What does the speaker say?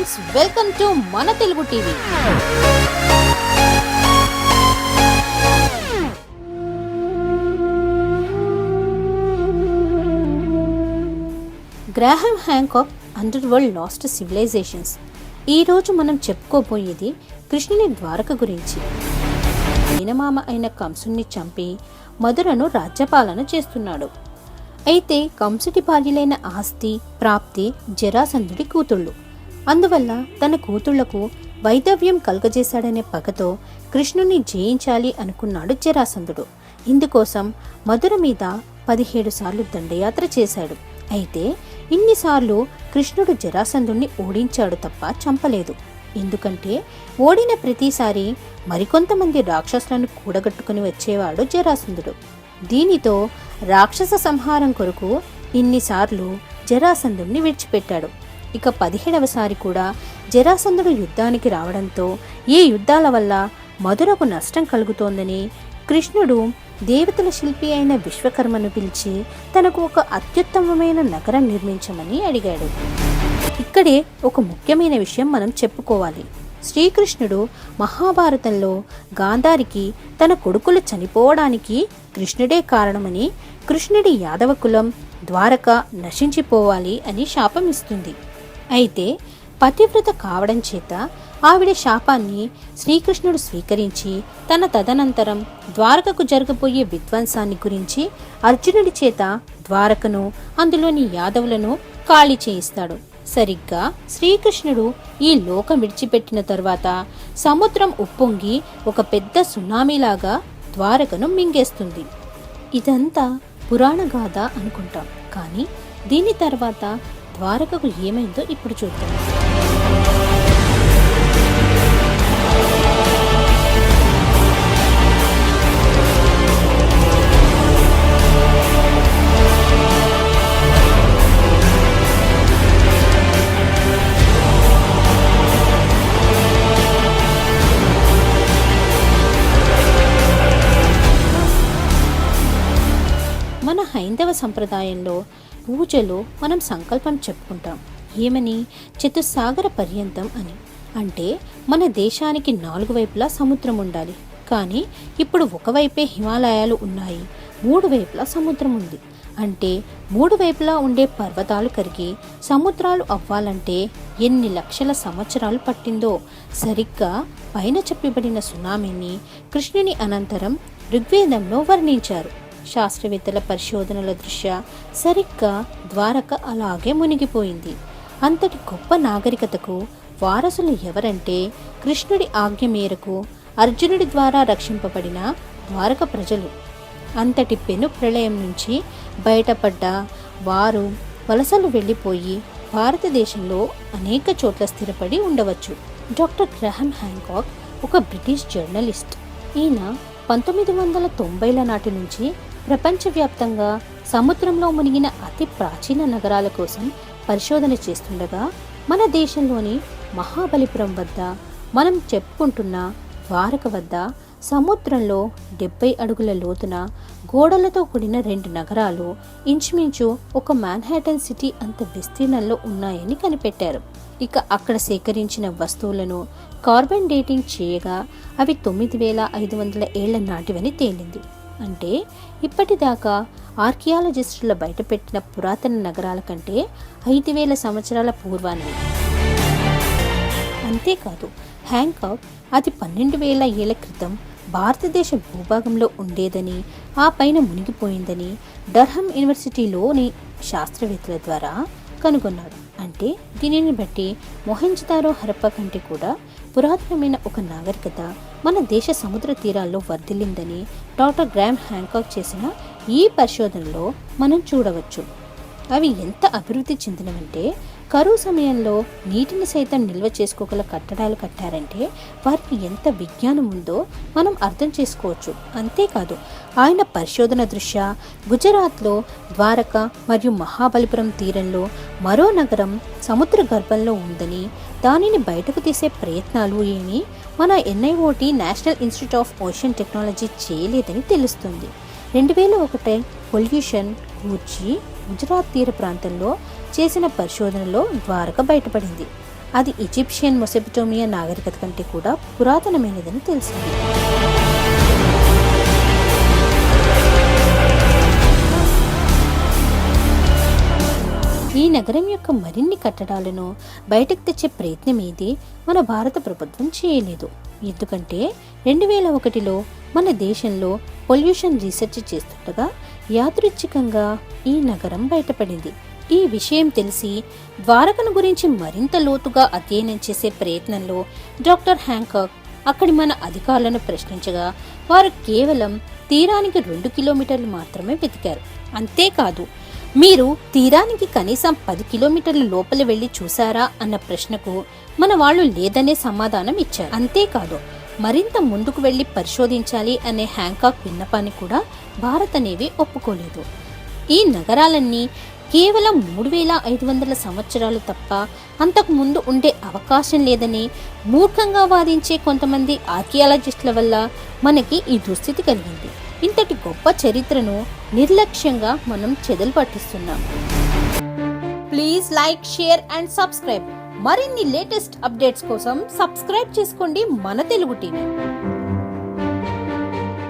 Friends, welcome to మన Telugu TV. Graham Hancock under world last civilisations. ఈరోజు మనం చెప్పుకోబోయేది కృష్ణుని ద్వారక గురించి. మేనమామ అయిన కంసుని చంపి మధురను రాజ్యపాలన చేస్తున్నాడు. అయితే కంసుడి భార్యలైన ఆస్తి, ప్రాప్తి జరాసంధుడి కూతుళ్ళు. అందువల్ల తన కూతుళ్లకు వైదవ్యం కలుగజేశాడనే పగతో కృష్ణుని జయించాలి అనుకున్నాడు జరాసంధుడు. ఇందుకోసం మధుర మీద 17 సార్లు దండయాత్ర చేశాడు. అయితే ఇన్నిసార్లు కృష్ణుడు జరాసంధుడిని ఓడించాడు తప్ప చంపలేదు. ఎందుకంటే ఓడిన ప్రతిసారి మరికొంతమంది రాక్షసులను కూడగట్టుకుని వచ్చేవాడు జరాసంధుడు. దీనితో రాక్షస సంహారం కొరకు ఇన్నిసార్లు జరాసంధుడిని విడిచిపెట్టాడు. ఇక 17వసారి కూడా జరాసంధుడు యుద్ధానికి రావడంతో ఈ యుద్ధాల వల్ల మధురకు నష్టం కలుగుతోందని కృష్ణుడు దేవతల శిల్పి అయిన విశ్వకర్మను పిలిచి తనకు ఒక అత్యుత్తమమైన నగరం నిర్మించమని అడిగాడు. ఇక్కడే ఒక ముఖ్యమైన విషయం మనం చెప్పుకోవాలి. శ్రీకృష్ణుడు మహాభారతంలో గాంధారికి తన కొడుకులు చనిపోవడానికి కృష్ణుడే కారణమని, కృష్ణుడి యాదవ కులం ద్వారక నశించిపోవాలి అని శాపం ఇస్తుంది. అయితే పతివ్రత కావడం చేత ఆవిడ శాపాన్ని శ్రీకృష్ణుడు స్వీకరించి తన తదనంతరం ద్వారకకు జరగబోయే విధ్వంసాన్ని గురించి అర్జునుడి చేత ద్వారకను, అందులోని యాదవులను ఖాళీ చేయిస్తాడు. సరిగ్గా శ్రీకృష్ణుడు ఈ లోకం విడిచిపెట్టిన తర్వాత సముద్రం ఉప్పొంగి ఒక పెద్ద సునామీలాగా ద్వారకను మింగేస్తుంది. ఇదంతా పురాణ గాథ అనుకుంటాం, కానీ దీని తర్వాత ద్వారకకు ఏమైందో ఇప్పుడు చూద్దాం. మన హైందవ సంప్రదాయంలో పూజలో మనం సంకల్పం చెప్పుకుంటాం. ఏమని? చతుస్సాగర పర్యంతం అని. అంటే మన దేశానికి 4 వైపులా సముద్రం ఉండాలి. కానీ ఇప్పుడు ఒకవైపే హిమాలయాలు ఉన్నాయి, 3 వైపులా సముద్రం ఉంది. అంటే 3 వైపులా ఉండే పర్వతాలు కరిగి సముద్రాలు అవ్వాలంటే ఎన్ని లక్షల సంవత్సరాలు పట్టిందో సరిగ్గా పైన చెప్పబడిన సునామీని కృష్ణుని అనంతరం ఋగ్వేదంలో వర్ణించారు. శాస్త్రవేత్తల పరిశోధనల దృష్ట్యా సరిగ్గా ద్వారక అలాగే మునిగిపోయింది. అంతటి గొప్ప నాగరికతకు వారసులు ఎవరంటే కృష్ణుడి ఆజ్ఞ మేరకు అర్జునుడి ద్వారా రక్షింపబడిన ద్వారక ప్రజలు. అంతటి పెను ప్రళయం నుంచి బయటపడ్డ వారు వలసలు వెళ్ళిపోయి భారతదేశంలో అనేక చోట్ల స్థిరపడి ఉండవచ్చు. డాక్టర్ గ్రాహం హ్యాంకాక్ ఒక బ్రిటిష్ జర్నలిస్ట్. ఈయన 1990ల నాటి నుంచి ప్రపంచవ్యాప్తంగా సముద్రంలో మునిగిన అతి ప్రాచీన నగరాల కోసం పరిశోధన చేస్తుండగా మన దేశంలోని మహాబలిపురం వద్ద, మనం చెప్పుకుంటున్న ద్వారక వద్ద సముద్రంలో 70 అడుగుల లోతున గోడలతో కూడిన 2 నగరాలు ఇంచుమించు ఒక మాన్హాటన్ సిటీ అంత విస్తీర్ణంలో ఉన్నాయని కనిపెట్టారు. ఇక అక్కడ సేకరించిన వస్తువులను కార్బన్ డేటింగ్ చేయగా అవి 9500 ఏళ్ల నాటివని తేలింది. అంటే ఇప్పటిదాకా ఆర్కియాలజిస్టుల బయటపెట్టిన పురాతన నగరాల కంటే 5000 సంవత్సరాల పూర్వాన్ని. అంతేకాదు, హ్యాంకాక్ అది 12000 ఏళ్ల క్రితం భారతదేశ భూభాగంలో ఉండేదని, ఆ పైన మునిగిపోయిందని డర్హం యూనివర్సిటీలోని శాస్త్రవేత్తల ద్వారా కనుగొన్నాడు. అంటే దీనిని బట్టి మొహెంజదారో హరప్ప కంటే కూడా పురాతనమైన ఒక నాగరికత మన దేశ సముద్ర తీరాల్లో వర్ధిల్లిందని డాక్టర్ గ్రాహం హ్యాంకాక్ చేసిన ఈ పరిశోధనలో మనం చూడవచ్చు. అవి ఎంత అభివృద్ధి చెందినవంటే కరువు సమయంలో నీటిని సైతం నిల్వ చేసుకోగల కట్టడాలు కట్టారంటే వారికి ఎంత విజ్ఞానం ఉందో మనం అర్థం చేసుకోవచ్చు. అంతేకాదు, ఆయన పరిశోధన దృష్ట్యా గుజరాత్లో ద్వారక మరియు మహాబలిపురం తీరంలో మరో నగరం సముద్ర గర్భంలో ఉందని, దానిని బయటకు తీసే ప్రయత్నాలు ఏమీ మన NIOT national institute of ocean technology చేయలేదని తెలుస్తుంది. 2001 పొల్యూషన్ గూర్చి గుజరాత్ తీర ప్రాంతంలో చేసిన పరిశోధనలో ద్వారక బయటపడింది. అది ఈజిప్షియన్ మెసొపొటేమియా నాగరికత కంటే కూడా పురాతనమైనదని తెలిసింది. ఈ నగరం యొక్క మరిన్ని కట్టడాలను బయటకు తెచ్చే ప్రయత్నం ఏది మన భారత ప్రభుత్వం చేయలేదు. ఎందుకంటే 2001లో మన దేశంలో పొల్యూషన్ రీసెర్చ్ చేస్తుండగా యాదృచ్ఛికంగా ఈ నగరం బయటపడింది. ఈ విషయం తెలిసి ద్వారకను గురించి మరింత లోతుగా అధ్యయనం చేసే ప్రయత్నంలో డాక్టర్ హ్యాంకాక్ అక్కడి మన అధికారులను ప్రశ్నించగా వారు కేవలం తీరానికి 2 కిలోమీటర్లు మాత్రమే వెతికారు. అంతేకాదు, మీరు తీరానికి కనీసం 10 కిలోమీటర్ల లోపల వెళ్లి చూసారా అన్న ప్రశ్నకు మన వాళ్ళు లేదనే సమాధానం ఇచ్చారు. అంతేకాదు, మరింత ముందుకు వెళ్లి పరిశోధించాలి అనే హ్యాంకాక్ విన్నపాన్ని కూడా భారత నేవీ ఒప్పుకోలేదు. ఈ నగరాలన్నీ కేవలం 3500 సంవత్సరాలు తప్ప అంతకు ముందు ఉండే అవకాశం లేదని మూర్ఖంగా వాదించే కొంతమంది ఆర్కియాలజిస్టుల వల్ల మనకి ఈ దుస్థితి కలిగింది. ఇంతటి గొప్ప చరిత్రను నిర్లక్ష్యంగా మనం చెదలు పట్టిస్తున్నాం. Please like, share and subscribe. మరిన్ని లేటెస్ట్ అప్డేట్స్ కోసం సబ్స్క్రైబ్ చేసుకోండి మన తెలుగు టీవీ.